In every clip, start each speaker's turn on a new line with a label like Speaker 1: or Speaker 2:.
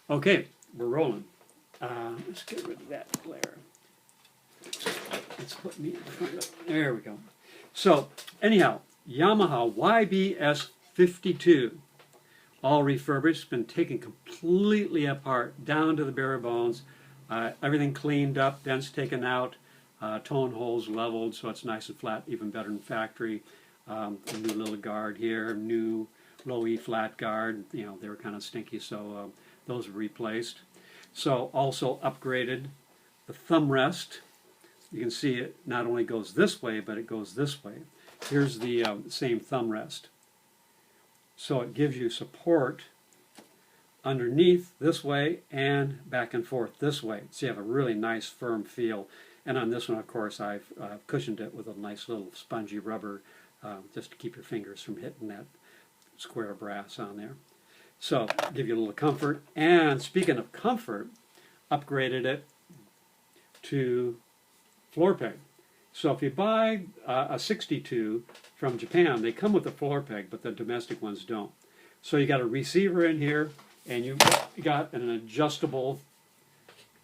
Speaker 1: Okay, we're rolling. Let's get rid of that glare. Let's put me in front of it. There we go. So, anyhow, Yamaha YBS-52. All refurbished, been taken completely apart, down to the bare bones. Everything cleaned up, dents taken out, tone holes leveled so it's nice and flat, even better than factory. A new little guard here, new low E flat guard. You know, they were kind of stinky, so those were replaced. So also upgraded the thumb rest. You can see it not only goes this way, but it goes this way. Here's the same thumb rest. So it gives you support underneath this way and back and forth this way. So you have a really nice firm feel. And on this one, of course, I've cushioned it with a nice little spongy rubber just to keep your fingers from hitting that square brass on there. So give you a little comfort. And speaking of comfort, upgraded it to floor peg. So if you buy a 62 from Japan, they come with a floor peg, but the domestic ones don't. So you got a receiver in here, and you got an adjustable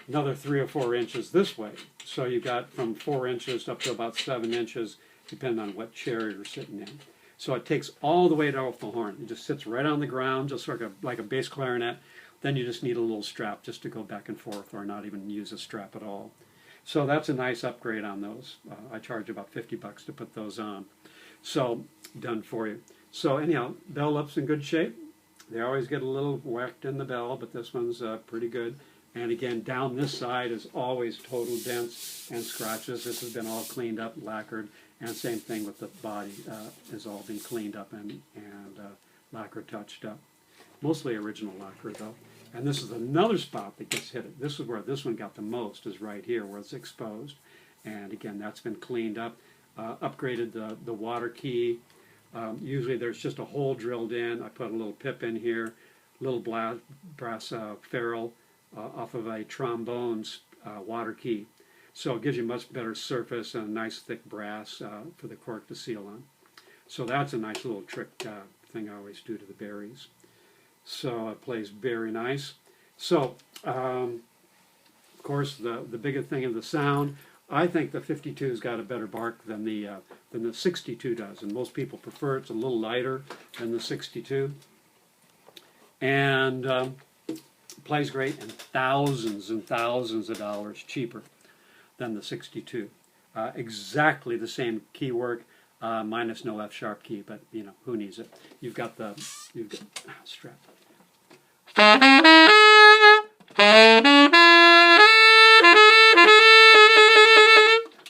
Speaker 1: another 3 or 4 inches this way. So you got from 4 inches up to about 7 inches, depending on what chair you're sitting in. So it takes all the weight off the horn. It just sits right on the ground, just sort of like a bass clarinet. Then you just need a little strap just to go back and forth, or not even use a strap at all. So that's a nice upgrade on those. I charge about $50 to put those on. So done for you. So anyhow, bell lip's in good shape. They always get a little whacked in the bell, but this one's pretty good. And again, down this side is always total dents and scratches. This has been all cleaned up, lacquered, and same thing with the body has all been cleaned up and lacquer touched up. Mostly original lacquer though. And this is another spot that gets hit. This is where this one got the most, is right here where it's exposed. And again, that's been cleaned up. Upgraded the water key. Usually there's just a hole drilled in. I put a little pip in here, little brass ferrule off of a trombone's water key. So it gives you much better surface and a nice thick brass for the cork to seal on. So that's a nice little trick thing I always do to the berries. So it plays very nice. So, of course, the bigger thing of the sound, I think the 52's got a better bark than the 62 does, and most people prefer it. It's a little lighter than the 62, and plays great, and thousands of dollars cheaper than the 62. Exactly the same key work, minus no F sharp key, but you know, who needs it? You've got strap.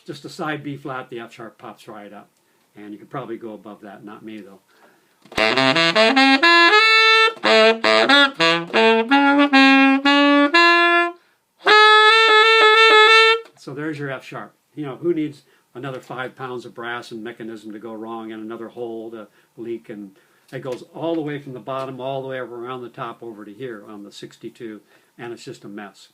Speaker 1: Just a side B flat, the F sharp pops right up. And you could probably go above that, not me though. So there's your F sharp. You know, who needs another 5 pounds of brass and mechanism to go wrong and another hole to leak, and it goes all the way from the bottom all the way around the top over to here on the 62, and it's just a mess.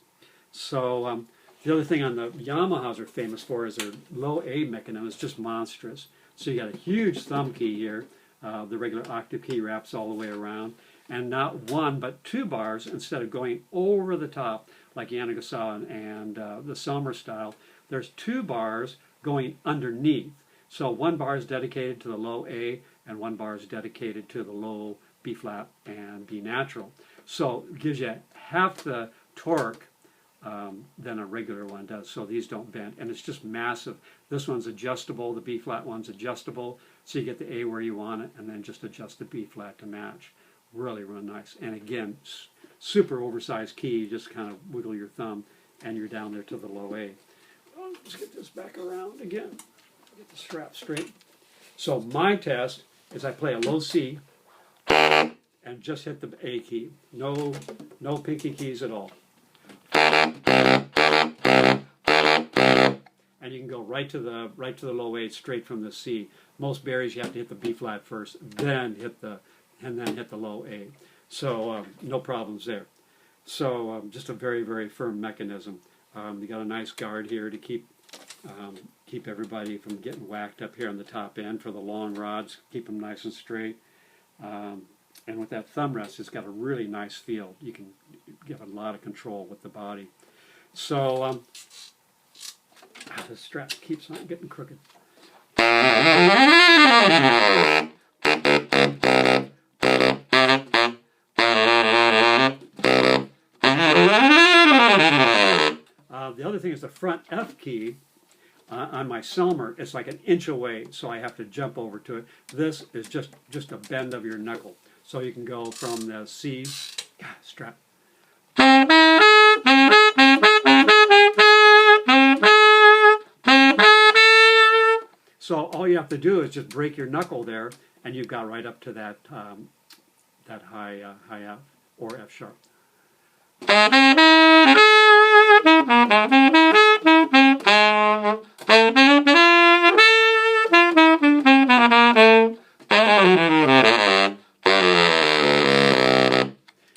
Speaker 1: So the other thing on the Yamahas are famous for is their low A mechanism. It's just monstrous. So you got a huge thumb key here. The regular octave key wraps all the way around, and not one but 2 bars instead of going over the top like Yanagisawa and the Sommer style. There's 2 bars going underneath. So 1 bar is dedicated to the low A, and 1 bar is dedicated to the low B flat and B natural. So it gives you half the torque than a regular one does. So these don't bend, and it's just massive. This one's adjustable. The B flat one's adjustable, so you get the A where you want it, and then just adjust the B flat to match. Really, really nice. And again, super oversized key. You just kind of wiggle your thumb, and you're down there to the low A. Oh, let's get this back around again. Get the strap straight. So my test is I play a low C and just hit the A key. No pinky keys at all. And you can go right to the low A straight from the C. Most berries you have to hit the B flat first, then hit the low A. So no problems there. So just a very, very firm mechanism. You got a nice guard here to keep everybody from getting whacked up here on the top end for the long rods. Keep them nice and straight. And with that thumb rest, it's got a really nice feel. You can give it a lot of control with the body. So the strap keeps on getting crooked. The other thing is the front F key on my Selmer. It's like an inch away, so I have to jump over to it. This is just a bend of your knuckle. So you can go from the C, strap. So all you have to do is just break your knuckle there, and you've got right up to that that high F or F sharp.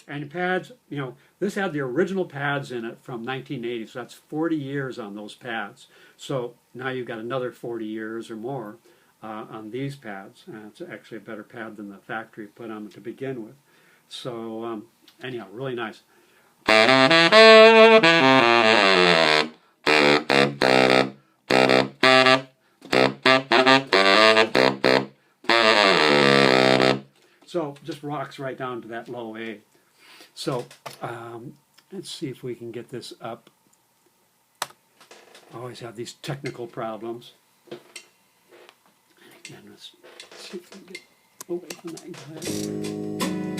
Speaker 1: And pads, you know, this had the original pads in it from 1980, so that's 40 years on those pads. So now you've got another 40 years or more on these pads, and it's actually a better pad than the factory put on to begin with. So anyhow, really nice. So just rocks right down to that low A. So let's see if we can get this up. I always have these technical problems. And again, let's see if we can get away from that glass.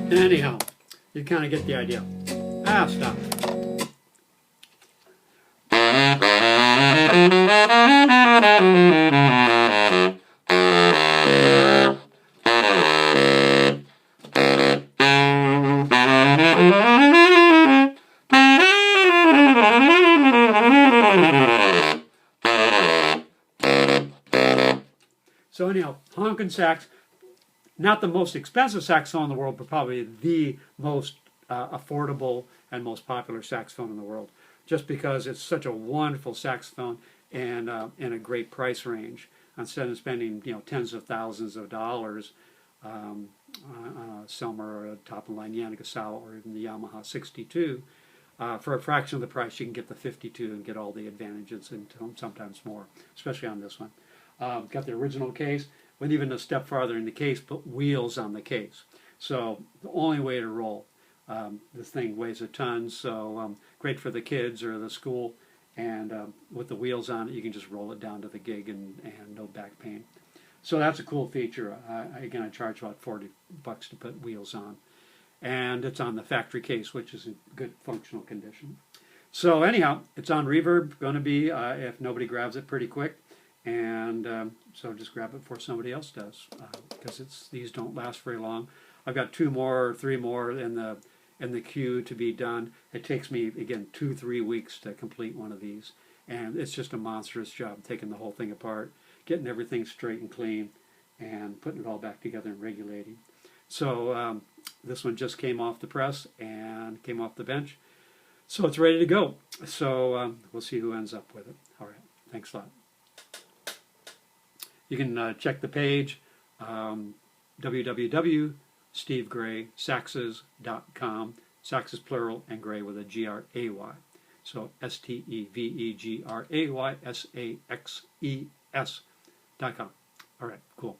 Speaker 1: Anyhow, you kind of get the idea. Stop. So anyhow, honkin' sax, not the most expensive saxophone in the world, but probably the most affordable and most popular saxophone in the world, just because it's such a wonderful saxophone and in a great price range. Instead of spending tens of thousands of dollars on a Selmer or a top-of-the-line Yamaha or even the Yamaha 62. For a fraction of the price, you can get the 52 and get all the advantages and sometimes more, especially on this one. Got the original case, went even a step farther in the case, put wheels on the case. So the only way to roll. This thing weighs a ton, so great for the kids or the school. And with the wheels on it, you can just roll it down to the gig and no back pain. So that's a cool feature. Again, I charge about $40 to put wheels on. And it's on the factory case, which is in good functional condition. So anyhow, it's on reverb, going to be, if nobody grabs it, pretty quick. And so just grab it before somebody else does, because these don't last very long. I've got 2 more or 3 more in the queue to be done. It takes me, again, 2-3 weeks to complete one of these. And it's just a monstrous job, taking the whole thing apart, getting everything straight and clean, and putting it all back together and regulating. So this one just came off the press and came off the bench. So it's ready to go. So we'll see who ends up with it. All right. Thanks a lot. You can check the page, www.stevegray.saxes.com. Saxes plural and gray with a G-R-A-Y. So STEVEGRAYSAXES.com. All right, cool.